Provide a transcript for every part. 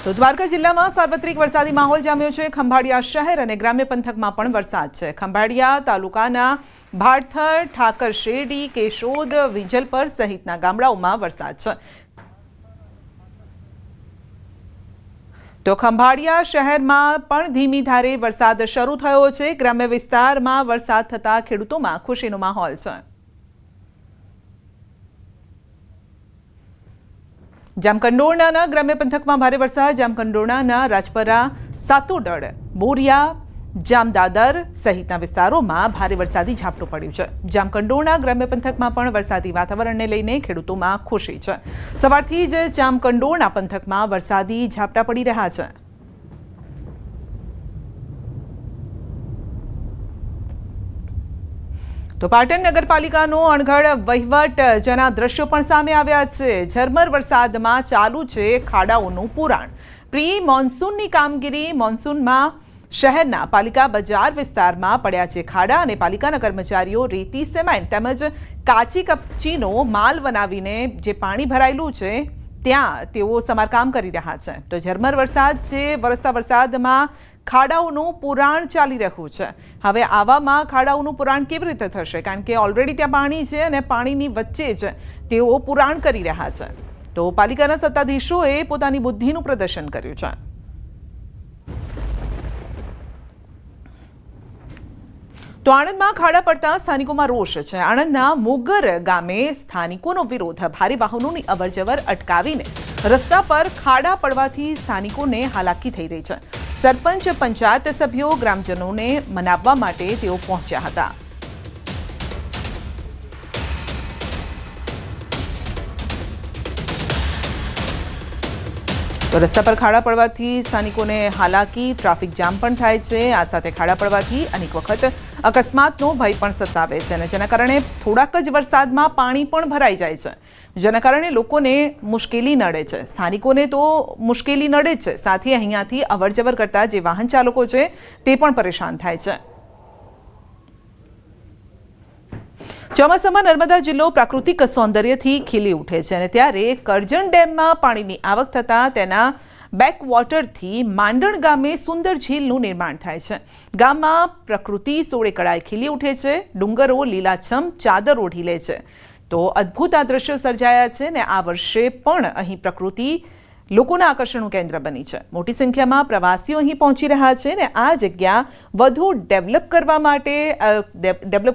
તો દ્વારકા જિલ્લામાં સાર્વત્રિક વરસાદી માહોલ જામ્યો છે। ખંભાળિયા શહેર અને ગ્રામ્ય પંથકમાં પણ વરસાદ છે। ખંભાળિયા તાલુકાના ભાડથર, ઠાકર શેરડી, કેશોદ, વિજલપર સહિતના ગામડાઓમાં વરસાદ છે। તો ખંભાળિયા શહેરમાં પણ ધીમી ધારે વરસાદ શરૂ થયો છે। ગ્રામ્ય વિસ્તારમાં વરસાદ થતા ખેડૂતોમાં ખુશીનો માહોલ છે। જામકંડોરણાના ગ્રામ્ય પંથકમાં ભારે વરસાદ। જામકંડોરણાના રાજપરા, સાતોડળ, બોરિયા, જામદાદર સહિતના વિસ્તારોમાં ભારે વરસાદી ઝાપટું પડ્યું છે। જામકંડોરણા ગ્રામ્ય પંથકમાં પણ વરસાદી વાતાવરણને લઈને ખેડૂતોમાં ખુશી છે। સવારથી જ જામકંડોરણા પંથકમાં વરસાદી ઝાપટા પડી રહ્યા છે। તો પાટણ નગરપાલિકાનો અણઘડ વહીવટ જેના દ્રશ્યો પણ સામે આવ્યા છે। ઝરમર વરસાદમાં ચાલુ છે ખાડાઓનું પુરાણ। પ્રી મોન્સૂનની કામગીરી મોન્સૂનમાં શહેરના પાલિકા બજાર વિસ્તારમાં પડ્યા છે ખાડા અને પાલિકાના કર્મચારીઓ રેતી, સિમેન્ટ તેમજ કાચી કપચીનો માલ બનાવીને જે પાણી ભરાયેલું છે ત્યાં તેઓ સમારકામ કરી રહ્યા છે। તો ઝરમર વરસાદ છે, વરસતા વરસાદમાં ખાડાઓનું પુરાણ ચાલી રહ્યું છે। હવે આવામાં ખાડાઓનું પુરાણ કેવી રીતે થશે? કારણ કે ઓલરેડી ત્યાં પાણી છે અને પાણીની વચ્ચે જ તેઓ પુરાણ કરી રહ્યા છે। તો પાલિકાના સત્તાધીશોએ પોતાની બુદ્ધિનું પ્રદર્શન કર્યું છે। તો આણંદમાં ખાડા પડતા સ્થાનિકોમાં રોષ છે। આણંદના મોગર ગામે સ્થાનિકોનો વિરોધ। ભારે વાહનોની અવરજવર અટકાવીને રસ્તા પર ખાડા પડવાથી સ્થાનિકોને હાલાકી થઈ રહી છે। સરપંચ, પંચાયત સભ્યો ગ્રામજનોને મનાવવા માટે તેઓ પહોંચ્યા હતા। તો રસ્તા પર ખાડા પડવાથી સ્થાનિકોને હાલાકી, ટ્રાફિક જામ પણ થાય છે। આ સાથે ખાડા પડવાથી અનેક વખત અકસ્માતનો ભય પણ સતાવે છે અને જેના કારણે થોડાક જ વરસાદમાં પાણી પણ ભરાઈ જાય છે, જેના કારણે લોકોને મુશ્કેલી નડે છે। સ્થાનિકોને તો મુશ્કેલી નડે જ છે, સાથે અહીંયાથી અવરજવર કરતા જે વાહન ચાલકો છે તે પણ પરેશાન થાય છે। ચોમાસામાં નર્મદા જિલ્લો પ્રાકૃતિક સૌંદર્યથી ખીલી ઉઠે છે અને ત્યારે કરજણ ડેમમાં પાણીની આવક થતાં તેના બેકવોટરથી માંડણ ગામે સુંદર ઝીલનું निर्माण થાય છે। ગામમાં પ્રકૃતિ સોળે કળાએ ખીલી ઉઠે છે। ડુંગરો લીલાછમ ચાદર ઓઢી લે છે। તો અદ્ભુત આ દ્રશ્યો સર્જાયા છે ને આ વર્ષે પણ અહીં પ્રકૃતિ લોકોના આકર્ષણનું કેન્દ્ર બની છે। મોટી સંખ્યામાં પ્રવાસીઓ અહીં પહોંચી રહ્યા છે ને આ જગ્યા વધુ ડેવલપ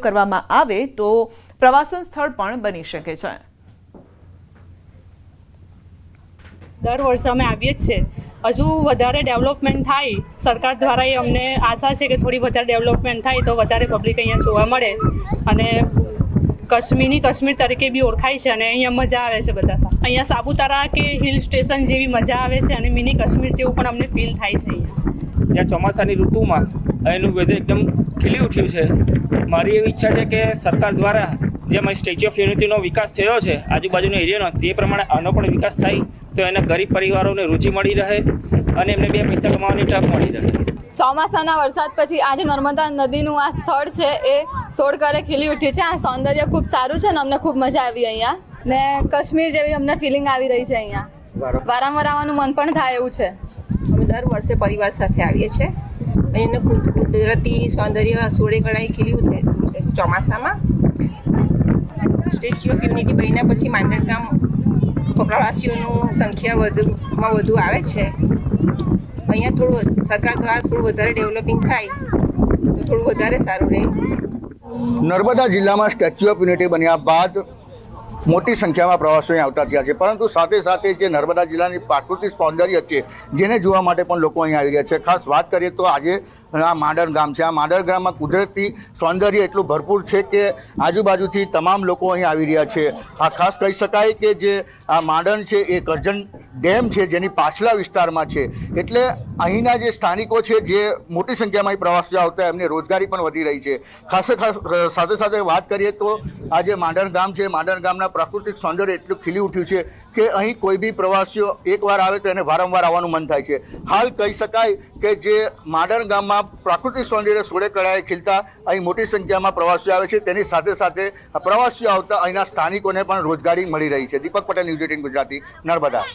કરવામાં આવે તો પ્રવાસન સ્થળ પણ બની શકે છે। દર વર્ષે અમે આવીએ જ છે। હજુ વધારે ડેવલપમેન્ટ થાય સરકાર દ્વારા એ અમને આશા છે કે થોડી વધારે ડેવલપમેન્ટ થાય તો વધારે પબ્લિક અહીંયા જોવા મળે અને કશ્મીર તરીકે બી ઓળખાય છે અને અહીંયા મજા આવે છે બધા। અહીંયા સાપુતારા કે હિલ સ્ટેશન જેવી મજા આવે છે અને મિની કાશ્મીર જેવું પણ અમને ફીલ થાય છે। અહીંયા જ્યાં ચોમાસાની ઋતુમાં એનું વેધર એકદમ ખીલી ઉઠ્યું છે। મારી એવી ઈચ્છા છે કે સરકાર દ્વારા જેમ સ્ટેચ્યુ ઓફ યુનિટીનો વિકાસ થયો છે આજુબાજુના એરિયાનો, તે પ્રમાણે આનો પણ વિકાસ થાય તો એના ગરીબ પરિવારોને રોજી મળી રહે અને એમને બે પૈસા કમાવાની તક મળી રહે। ચોમાસાના વરસાદ પછી આજે નર્મદા નદીનું આ સ્થળ છે એ સોળકળે ખીલી ઉઠ્યું છે। આ સૌંદર્ય ખૂબ સારું છે અને અમને ખૂબ મજા આવી અહીંયા ને કશ્મીર જેવી અમને ફિલિંગ આવી રહી છે। અહીંયા વારંવાર આવવાનું મન પણ થાય એવું છે। અમે દર વર્ષે પરિવાર સાથે આવીએ છીએ। અહીંનું કુદરતી સૌંદર્ય સોળે કળાએ ખીલી ઉઠે છે ચોમાસામાં। સ્ટેચ્યુ ઓફ યુનિટી બન્યા પછી માંડણ ગામ પ્રવાસીઓનું સંખ્યા વધુમાં વધુ આવે છે। અહીંયા થોડું સરકાર દ્વારા થોડું વધારે ડેવલપિંગ થાય તો થોડું વધારે સારું રહે। નર્મદા જિલ્લામાં સ્ટેચ્યુ ઓફ યુનિટી બન્યા બાદ મોટી સંખ્યામાં પ્રવાસીઓ આવતા થયા છે, પરંતુ સાથે સાથે જે નર્મદા જિલ્લાની પ્રાકૃતિક સૌંદર્ય છે જેને જોવા માટે પણ લોકો અહીં આવી રહ્યા છે। ખાસ વાત કરીએ તો આજે આ માંડણ ગામ છે। આ માંડણ ગામમાં કુદરતી સૌંદર્ય એટલું ભરપૂર છે કે આજુબાજુથી તમામ લોકો અહીં આવી રહ્યા છે। આ ખાસ કહી શકાય કે જે આ માંડણ છે એ કરજણ ડેમ છે જેની પાછલા વિસ્તારમાં છે, એટલે અહીંના જે સ્થાનિકો છે જે મોટી સંખ્યામાં પ્રવાસીઓ આવતા એમને રોજગારી પણ વધી રહી છે। ખાસ સાથે સાથે વાત કરીએ તો આ જે માંડણ ગામ છે, માંડણ ગામના પ્રાકૃતિક સૌંદર્ય એટલું ખીલી ઉઠ્યું છે કે અહીં કોઈ બી પ્રવાસીઓ એકવાર આવે તો એને વારંવાર આવવાનું મન થાય છે। હાલ કહી શકાય કે જે માંડણ ગામમાં પ્રાકૃતિક સૌંદર્ય સોળે કળાએ ખીલતા અહીં મોટી સંખ્યામાં પ્રવાસીઓ આવે છે, તેની સાથે સાથે પ્રવાસીઓ આવતા અહીંના સ્થાનિકોને પણ રોજગારી મળી રહી છે। દીપક પટેલ, ન્યૂઝ 18 ગુજરાતી, નર્મદા।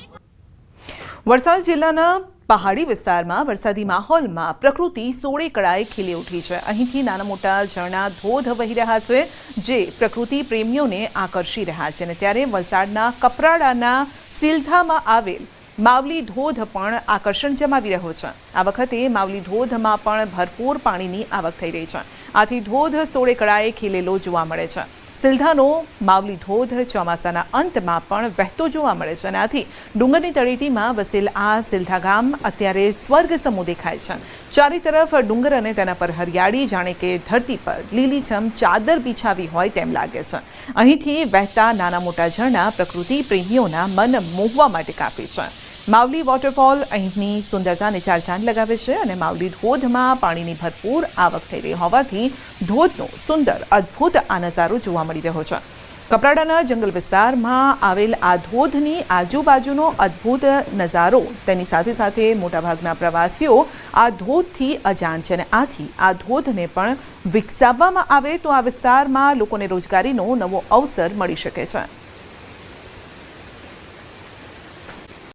વલસાડ જિલ્લાના પહાડી વિસ્તારમાં વરસાદી માહોલમાં પ્રકૃતિ સોળે કળાએ ખીલી ઉઠી છે. અહીંથી નાના મોટા ઝરણા ધોધ વહી રહ્યા છે, જે પ્રકૃતિ પ્રેમીઓને આકર્ષી રહ્યા છે. અને ત્યારે વલસાડના કપરાડાના સિલધામાં આવેલ માવલી ધોધ પણ આકર્ષણ જમાવી રહ્યો છે. આ વખતે માવલી ધોધમાં પણ ભરપૂર પાણીની આવક થઈ રહી છે. આથી ધોધ સોળે કળાએ ખીલેલો જોવા મળે છે. સિલધાનો માવલી ધોધ ચોમાસાના અંતમાં પણ વહેતો જોવા મળે છે અને આથી ડુંગરની તળેટીમાં વસેલ આ સિલધા ગામ અત્યારે સ્વર્ગ સમૂહ દેખાય છે. ચારે તરફ ડુંગર અને તેના પર હરિયાળી, જાણે કે ધરતી પર લીલીછમ ચાદર બિછાવી હોય તેમ લાગે છે. અહીંથી વહેતા નાના મોટા ઝરણા પ્રકૃતિ પ્રેમીઓના મન મોહવા માટે કાફી છે. માવલી વોટરફોલ અહીંની સુંદરતાને ચાર ચાંદ લગાવે છે અને માવલી ધોધમાં પાણીની ભરપૂર આવક થઈ રહી હોવાથી ધોધનો સુંદર અદ્ભુત આ નજારો જોવા મળી રહ્યો છે. કપરાડાના જંગલ વિસ્તારમાં આવેલ આ ધોધની આજુબાજુનો અદ્ભુત નજારો, તેની સાથે સાથે મોટાભાગના પ્રવાસીઓ આ ધોધથી અજાણ છે અને આથી આ ધોધને પણ વિકસાવવામાં આવે તો આ વિસ્તારમાં લોકોને રોજગારીનો નવો અવસર મળી શકે છે.